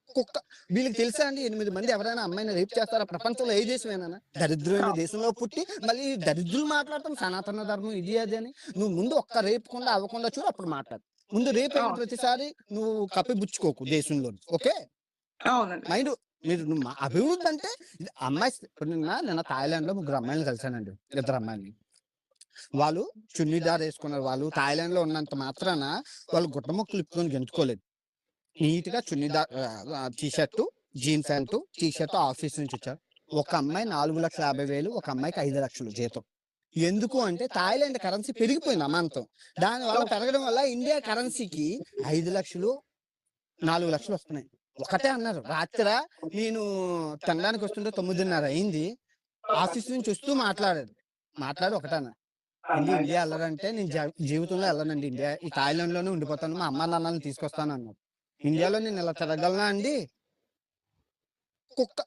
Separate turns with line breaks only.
కుక్క వీళ్ళకి తెలుసా అండి 8 మంది ఎవరైనా అమ్మాయిని రేప్ చేస్తారా? ప్రపంచంలో ఏ దేశమేనా? దరిద్రమైన
అవును.
దేశంలో పుట్టి మళ్ళీ దరిద్రులు మాట్లాడతాం సనాతన ధర్మం ఇది అది అని. నువ్వు ముందు ఒక్క రేపకుండా అవ్వకుండా చూడు అప్పుడు మాట్లాడు. ముందు రేప్ అయిన
అవును.
ప్రతిసారి నువ్వు కప్పిపుచ్చుకోకు దేశంలోని. ఓకే.
అవునండి.
మైండు మీరు నువ్వు అభివృద్ధి అంటే ఇది అమ్మాయి ఇప్పుడు నిన్న థాయిలాండ్‌లో ముగ్గురు అమ్మాయిలని కలిసానండి. ఇద్దరు అమ్మాయిలని. వాళ్ళు చున్నీదార్ యేసుకున్నారు. వాళ్ళు థాయిలాండ్‌లో ఉన్నంత మాత్రాన వాళ్ళు గుడ్డ ముక్కలు ఇప్పుకొని గెంతుకోలేదు. నీట్‌గా చున్నీదార్ T shirt, jean pant, T shirt office నుంచి వచ్చారు. ఒక అమ్మాయి 4,50,000 ఒక అమ్మాయికి 5,00,000 జీతం. ఎందుకు అంటే థాయిలాండ్ కరెన్సీ పెరిగిపోయింది అమాంతం. దానివల్ల
ఓకే.
పెరగడం వల్ల ఇండియా కరెన్సీకి 5,00,000, 4,00,000 వస్తున్నాయి. ఒకటే అన్నారు. నేను తినడానికి వస్తుంటే 9:30 అయింది. ఆఫీస్ నుంచి వస్తూ మాట్లాడారు. మాట్లాడి ఒకటే అన్నారు. ఇండియా ఎళ్ళరంటే నేను జీవితంలో ఎళ్ళనండి ఇండియా. ఈ థాయిలాండ్‌లోనే ఉండిపోతాను. మా అమ్మానాన్నలని తీసుకొస్తానన్నారు. ఇండియాలో నేను ఇలా తిరగలనా అండి? కుక్క